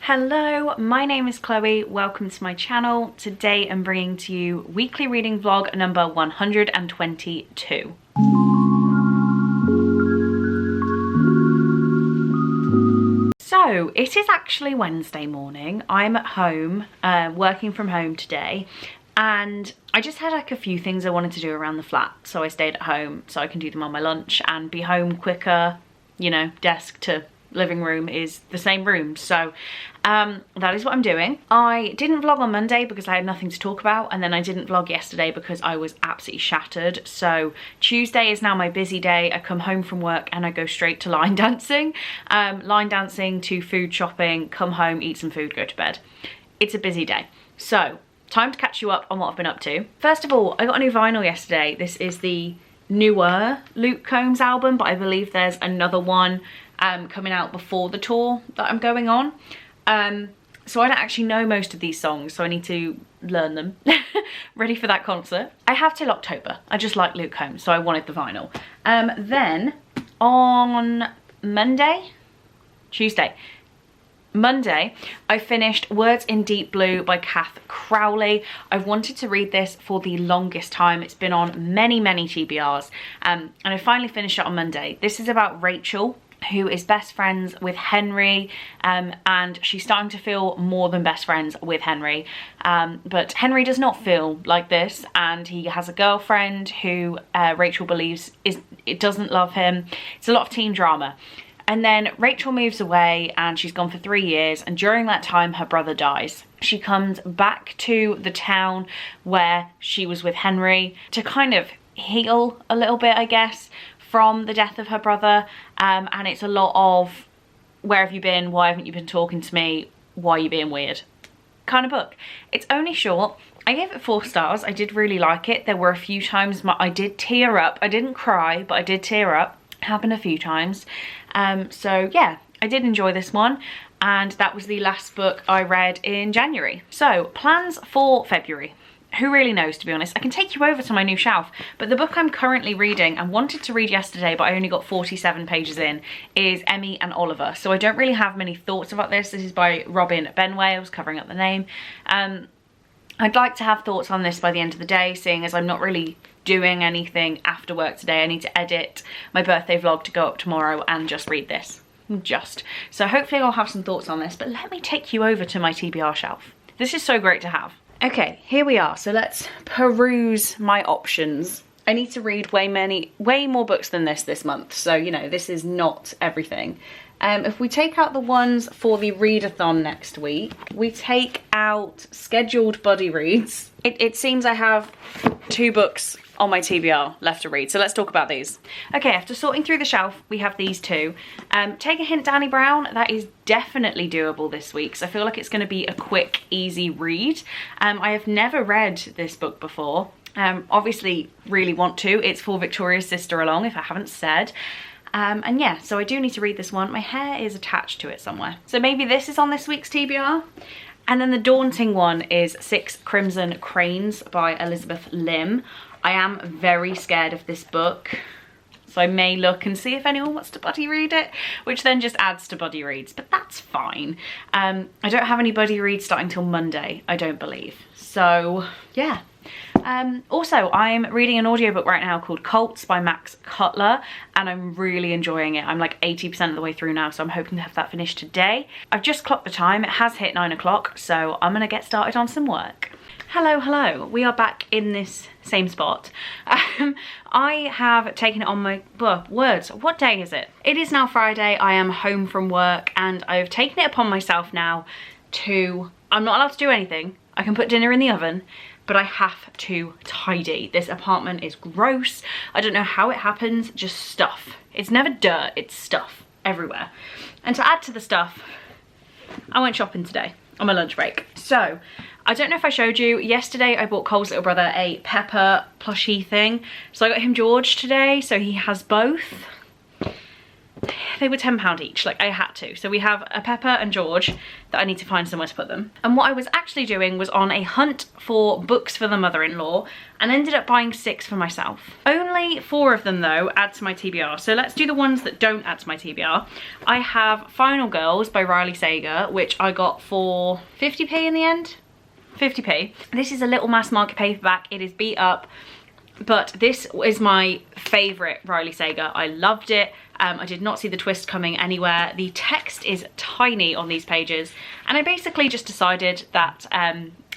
Hello, my name is Chloe. Welcome to my channel. Today I'm bringing to you weekly reading vlog number 122. So it is actually Wednesday morning. I'm at home, working from home today, and I just had like a few things I wanted to do around the flat, so I stayed at home so I can do them on my lunch and be home quicker. You know, desk to living room is the same room, so that is what I'm doing. I didn't vlog on Monday because I had nothing to talk about, and then I didn't vlog yesterday because I was absolutely shattered. So Tuesday is now my busy day. I come home from work and I go straight to line dancing to food shopping, come home, eat some food, go to bed. It's a busy day, so time to catch you up on what I've been up to. First of all, I got a new vinyl yesterday. This is the newer Luke Combs album, but I believe there's another one coming out before the tour that I'm going on. So I don't actually know most of these songs, so I need to learn them. Ready for that concert. I have till October. I just like Luke Combs, so I wanted the vinyl. Then on Monday, I finished Words in Deep Blue by Kath Crowley. I've wanted to read this for the longest time. It's been on many TBRs, and I finally finished it on Monday. This is about Rachel, who is best friends with Henry, and she's starting to feel more than best friends with Henry. But Henry does not feel like this, and he has a girlfriend who Rachel believes doesn't love him. It's a lot of teen drama. And then Rachel moves away and she's gone for 3 years, and during that time her brother dies. She comes back to the town where she was with Henry to kind of heal a little bit, I guess, from the death of her brother. And it's a lot of, where have you been? Why haven't you been talking to me? Why are you being weird? Kind of book. It's only short. I gave it 4 stars. I did really like it. There were a few times I did tear up. I didn't cry, but I did tear up. Happened a few times. So yeah, I did enjoy this one, and that was the last book I read in January. So plans for February. Who really knows, to be honest. I can take you over to my new shelf, but the book I'm currently reading and wanted to read yesterday, but I only got 47 pages in, is Emmy and Oliver. So I don't really have many thoughts about this. This is by Robin Benway. I was covering up the name. I'd like to have thoughts on this by the end of the day, seeing as I'm not really doing anything after work today. I need to edit my birthday vlog to go up tomorrow and just read this. So hopefully I'll have some thoughts on this, but let me take you over to my TBR shelf. This is so great to have. Okay, here we are. So let's peruse my options. I need to read way more books than this month. So, you know, this is not everything. If we take out the ones for the readathon next week, we take out scheduled buddy reads. It seems I have 2 books on my TBR left to read, so let's talk about these. Okay, after sorting through the shelf, we have these 2. Take a Hint, Danny Brown. That is definitely doable this week, so I feel like it's going to be a quick, easy read. I have never read this book before. Obviously really want to. It's for Victoria's sister along, if I haven't said. And yeah, so I do need to read this one. My hair is attached to it somewhere, so maybe this is on this week's TBR. And then the daunting one is 6 Crimson Cranes by Elizabeth Lim. I am very scared of this book, so I may look and see if anyone wants to buddy read it, which then just adds to buddy reads, but that's fine. I don't have any buddy reads starting till Monday, I don't believe. So yeah. Also, I'm reading an audiobook right now called Cults by Max Cutler, and I'm really enjoying it. I'm like 80% of the way through now, so I'm hoping to have that finished today. I've just clocked the time. It has hit 9 o'clock, so I'm gonna get started on some work. Hello, we are back in this same spot. I have taken it on my words. What day is it? It is now Friday. I am home from work, and I've taken it upon myself now to, I'm not allowed to do anything. I can put dinner in the oven, but I have to tidy. This apartment is gross. I don't know how it happens, just stuff. It's never dirt, it's stuff everywhere. And to add to the stuff, I went shopping today on my lunch break. So, I don't know if I showed you, yesterday I bought Cole's little brother a Pepper plushie thing. So I got him George today, so he has both. they were £10 each, like I had to. So we have a Pepper and George that I need to find somewhere to put them. And what I was actually doing was on a hunt for books for the mother-in-law and ended up buying 6 for myself. Only 4 of them though add to my TBR. So let's do the ones that don't add to my TBR. I have Final Girls by Riley Sager, which I got for 50p in the end. 50p. This is a little mass market paperback. It is beat up, but this is my favourite Riley Sager. I loved it. I did not see the twist coming anywhere. The text is tiny on these pages, and I basically just decided that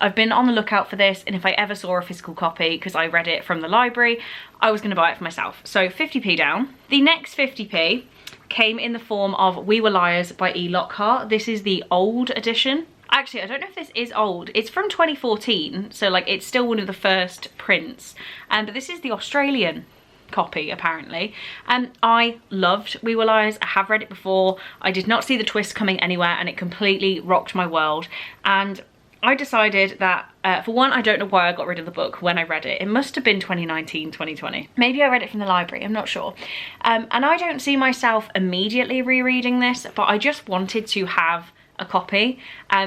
I've been on the lookout for this, and if I ever saw a physical copy, because I read it from the library, I was going to buy it for myself. So 50p down. The next 50p came in the form of We Were Liars by E. Lockhart. This is the old edition. Actually, I don't know if this is old. It's from 2014, so like it's still one of the first prints. But this is the Australian copy, apparently. I loved We Were Liars. I have read it before. I did not see the twist coming anywhere, and it completely rocked my world. And I decided that, for one, I don't know why I got rid of the book when I read it. It must have been 2019, 2020. Maybe I read it from the library, I'm not sure. And I don't see myself immediately rereading this, but I just wanted to have a copy.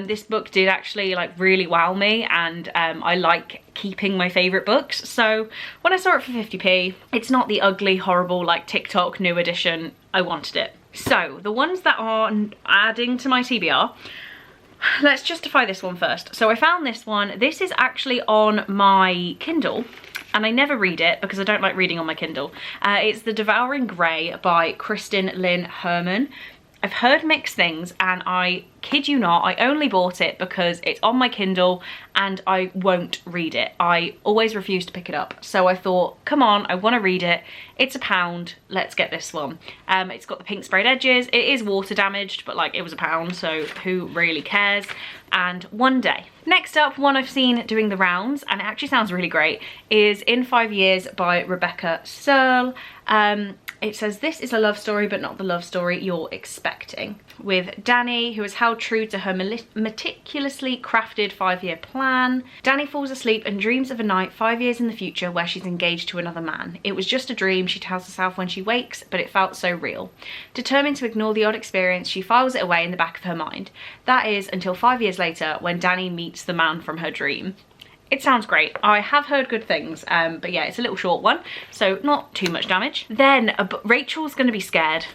This book did actually like really wow me, and I like keeping my favourite books. So when I saw it for 50p, it's not the ugly, horrible, like TikTok new edition. I wanted it. So the ones that are adding to my TBR, let's justify this one first. So I found this one. This is actually on my Kindle, and I never read it because I don't like reading on my Kindle. It's The Devouring Grey by Kristen Lynn Herman. I've heard mixed things, and I kid you not, I only bought it because it's on my Kindle and I won't read it. I always refuse to pick it up. So I thought, come on, I want to read it. It's £1, let's get this one. It's got the pink sprayed edges. It is water damaged, but like it was £1, so who really cares? And One Day. Next up, one I've seen doing the rounds, and it actually sounds really great, is In 5 Years by Rebecca Searle. It says, this is a love story, but not the love story you're expecting. With Danny, who has held true to her meticulously crafted 5-year plan. Danny falls asleep and dreams of a night 5 years in the future where she's engaged to another man. It was just a dream, she tells herself when she wakes, but it felt so real. Determined to ignore the odd experience, she files it away in the back of her mind. That is until 5 years later, when Danny meets the man from her dream. It sounds great. I have heard good things, but yeah, it's a little short one, so not too much damage. Then Rachel's gonna be scared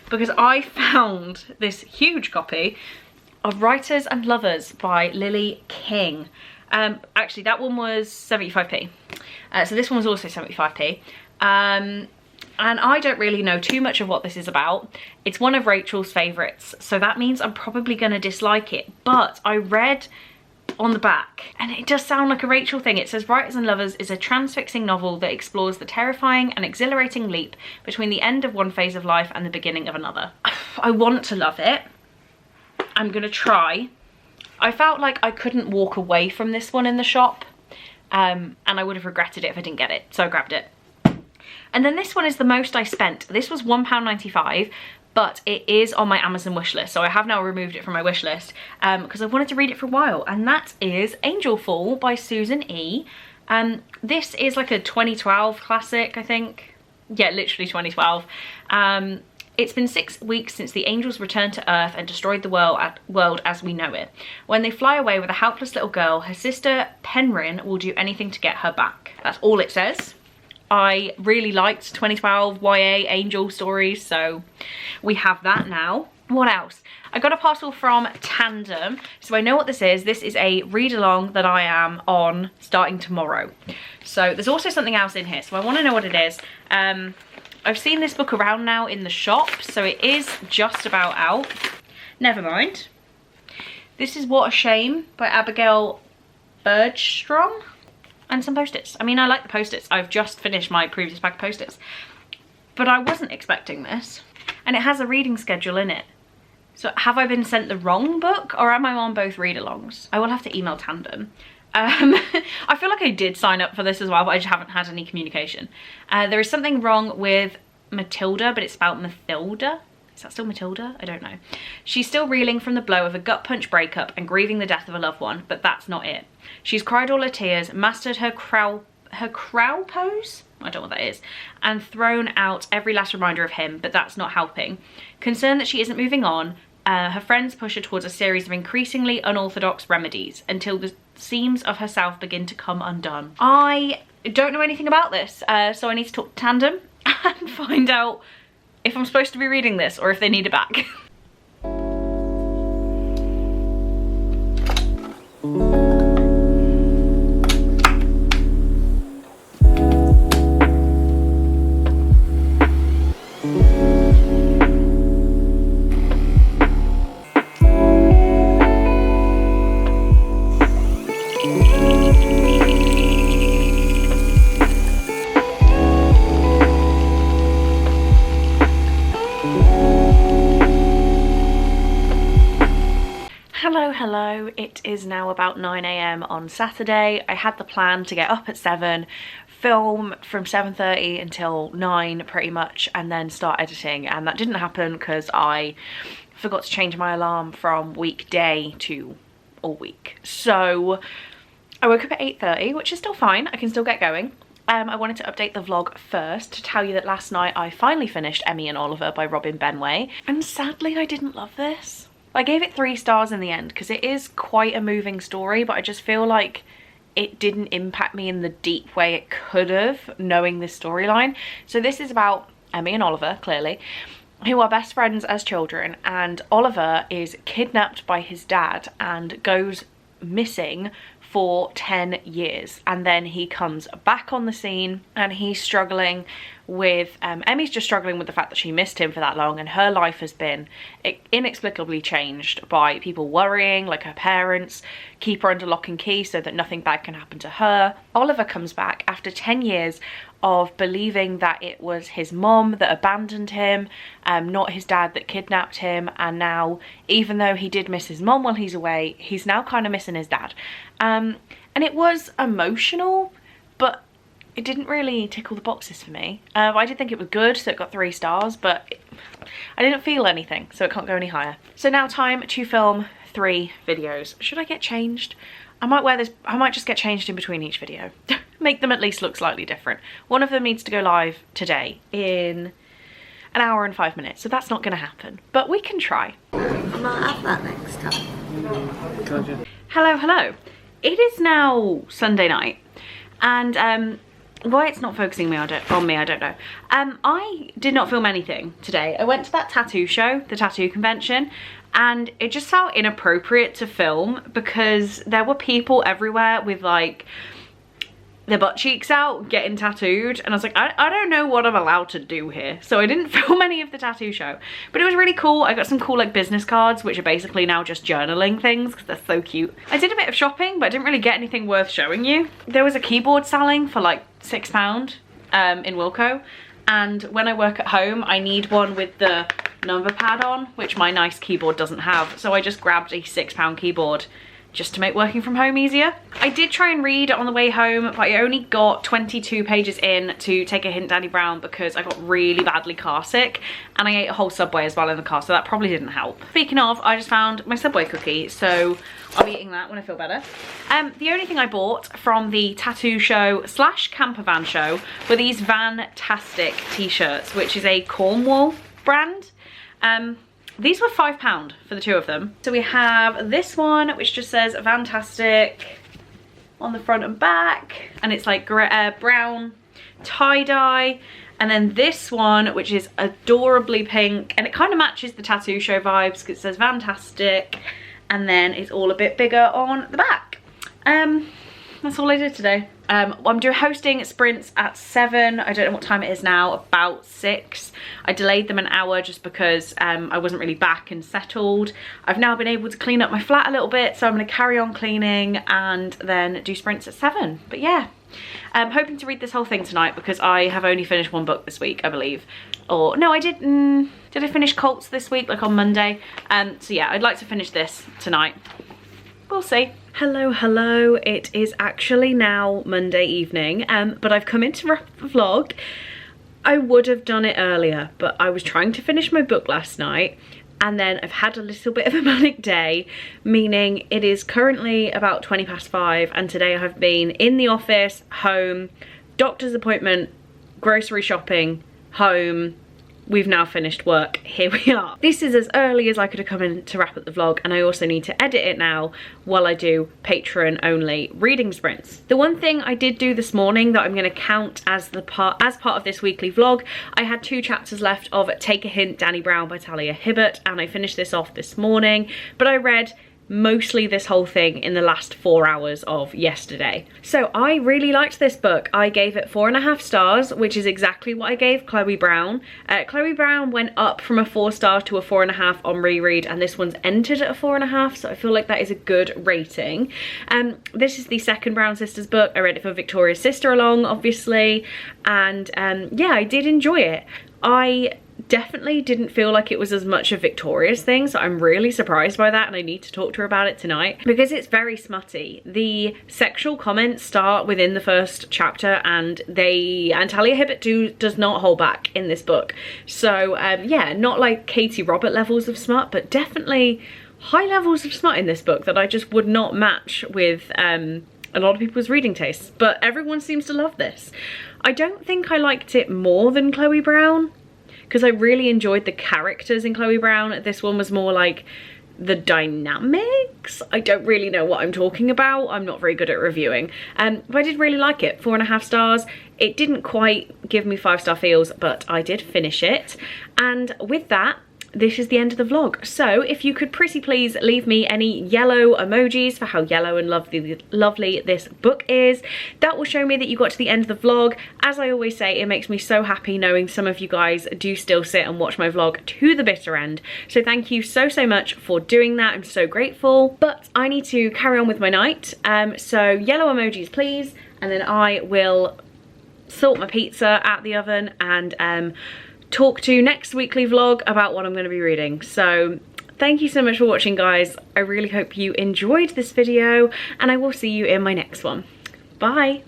because I found this huge copy of Writers and Lovers by Lily King. Actually, that one was 75p. So this one was also 75p. And I don't really know too much of what this is about. It's one of Rachel's favourites, so that means I'm probably gonna dislike it. But I read on the back, and it does sound like a Rachel thing. It says Writers and Lovers is a transfixing novel that explores the terrifying and exhilarating leap between the end of one phase of life and the beginning of another. I want to love it. I'm gonna try. I felt like I couldn't walk away from this one in the shop, and I would have regretted it if I didn't get it, so I grabbed it. And then this one is the most I spent. This was £1.95, but it is on my Amazon wishlist, so I have now removed it from my wishlist because I wanted to read it for a while, and that is Angel Fall by Susan E. This is like a 2012 classic, I think. Yeah, literally 2012. It's been 6 weeks since the angels returned to Earth and destroyed the world as we know it. When they fly away with a helpless little girl, her sister Penryn will do anything to get her back. That's all it says. I really liked 2012 YA angel stories, so we have that now. What else? I got a parcel from Tandem, so I know what this is. This is a read-along that I am on starting tomorrow. So there's also something else in here, so I want to know what it is. I've seen this book around now in the shop, so it is just about out. Never mind. This is What a Shame by Abigail Bergstrom. And some post-its. I mean, I like the post-its. I've just finished my previous pack of post-its. But I wasn't expecting this. And it has a reading schedule in it. So have I been sent the wrong book, or am I on both read-alongs? I will have to email Tandem. I feel like I did sign up for this as well, but I just haven't had any communication. There is something wrong with Matilda, but it's spelled Mathilda. Is that still Matilda? I don't know. She's still reeling from the blow of a gut punch breakup and grieving the death of a loved one, but that's not it. She's cried all her tears, mastered her her crow pose, I don't know what that is, and thrown out every last reminder of him, but that's not helping. Concerned that she isn't moving on, her friends push her towards a series of increasingly unorthodox remedies until the seams of herself begin to come undone. I don't know anything about this, so I need to talk to Tandem and find out if I'm supposed to be reading this or if they need it back. Hello, it is now about 9 AM on Saturday. I had the plan to get up at 7, film from 7:30 until 9 pretty much, and then start editing, and that didn't happen because I forgot to change my alarm from weekday to all week. So I woke up at 8:30, which is still fine, I can still get going. I wanted to update the vlog first to tell you that last night I finally finished Emmy and Oliver by Robin Benway, and sadly I didn't love this. I gave it 3 stars in the end because it is quite a moving story, but I just feel like it didn't impact me in the deep way it could have, knowing this storyline. So this is about Emmy and Oliver, clearly, who are best friends as children, and Oliver is kidnapped by his dad and goes missing for 10 years, and then he comes back on the scene and he's struggling with Emmy's just struggling with the fact that she missed him for that long, and her life has been inexplicably changed by people worrying, like her parents keep her under lock and key so that nothing bad can happen to her. Oliver comes back after 10 years of believing that it was his mom that abandoned him, not his dad that kidnapped him, and now, even though he did miss his mom while he's away, he's now kind of missing his dad. And it was emotional, but it didn't really tick all the boxes for me. I did think it was good, so it got 3 stars, but I didn't feel anything, so it can't go any higher. So now time to film 3 videos. Should I get changed? I might wear this, I might just get changed in between each video. Make them at least look slightly different. One of them needs to go live today in an hour and 5 minutes, so that's not gonna happen, but we can try. I might have that next time. Gotcha. Hello. It is now Sunday night, and why it's not focusing on me, I don't know. I did not film anything today. I went to that tattoo show, the tattoo convention, and it just felt inappropriate to film because there were people everywhere with like their butt cheeks out getting tattooed, and I was like, I don't know what I'm allowed to do here, so I didn't film any of the tattoo show, but it was really cool. I got some cool like business cards, which are basically now just journaling things because they're so cute. I did a bit of shopping, but I didn't really get anything worth showing you. There was a keyboard selling for like £6 in Wilko, and when I work at home I need one with the number pad on, which my nice keyboard doesn't have, so I just grabbed a £6 keyboard just to make working from home easier. I did try and read on the way home, but I only got 22 pages in to take a hint Danny Brown because I got really badly car sick, and I ate a whole Subway as well in the car, so that probably didn't help. Speaking of, I just found my Subway cookie, so I'll be eating that when I feel better. The only thing I bought from the tattoo show slash camper van show were these Vantastic t-shirts, which is a Cornwall brand. These were £5 for the 2 of them. So we have this one, which just says Vantastic on the front and back, and it's like brown tie-dye. And then this one, which is adorably pink, and it kind of matches the tattoo show vibes because it says Vantastic, and then it's all a bit bigger on the back. That's all I did today. I'm hosting sprints at 7. I don't know what time it is now, about 6. I delayed them an hour just because I wasn't really back and settled. I've now been able to clean up my flat a little bit, so I'm going to carry on cleaning and then do sprints at 7. But yeah, I'm hoping to read this whole thing tonight because I have only finished 1 book this week, I believe. Or no, I didn't. Did I finish Colts this week, like on Monday? So yeah, I'd like to finish this tonight. We'll see. Hello, it is actually now Monday evening, but I've come in to wrap the vlog. I would have done it earlier, but I was trying to finish my book last night, and then I've had a little bit of a manic day, meaning it is currently about 5:20, and today I have been in the office, home, doctor's appointment, grocery shopping, home. We've now finished work, here we are. This is as early as I could have come in to wrap up the vlog, and I also need to edit it now while I do Patreon only reading sprints. The one thing I did do this morning that I'm going to count as part of this weekly vlog, I had 2 chapters left of Take a Hint, Danny Brown by Talia Hibbert, and I finished this off this morning, but I read mostly this whole thing in the last 4 hours of yesterday. So I really liked this book. I gave it 4.5 stars, which is exactly what I gave Chloe Brown. Chloe Brown went up from a 4-star to a 4.5 on reread, and this one's entered at a 4.5, so I feel like that is a good rating. This is the second Brown Sisters book. I read it for Victoria's sister along, obviously, and yeah, I did enjoy it. I definitely didn't feel like it was as much of Victoria's thing, so I'm really surprised by that, and I need to talk to her about it tonight because it's very smutty. The sexual comments start within the first chapter, and Talia Hibbert does not hold back in this book. So yeah, not like Katie Robert levels of smut, but definitely high levels of smut in this book that I just would not match with a lot of people's reading tastes, but everyone seems to love this. I don't think I liked it more than Chloe Brown, because I really enjoyed the characters in Chloe Brown. This one was more like the dynamics. I don't really know what I'm talking about. I'm not very good at reviewing. But I did really like it. 4.5 stars. It didn't quite give me 5-star feels, but I did finish it. And with that, this is the end of the vlog. So if you could pretty please leave me any yellow emojis for how yellow and lovely this book is, that will show me that you got to the end of the vlog. As I always say, it makes me so happy knowing some of you guys do still sit and watch my vlog to the bitter end. So thank you so much for doing that. I'm so grateful. But I need to carry on with my night. So yellow emojis please, and then I will salt my pizza at the oven and talk to next weekly vlog about what I'm going to be reading. So thank you so much for watching, guys. I really hope you enjoyed this video, and I will see you in my next one. Bye.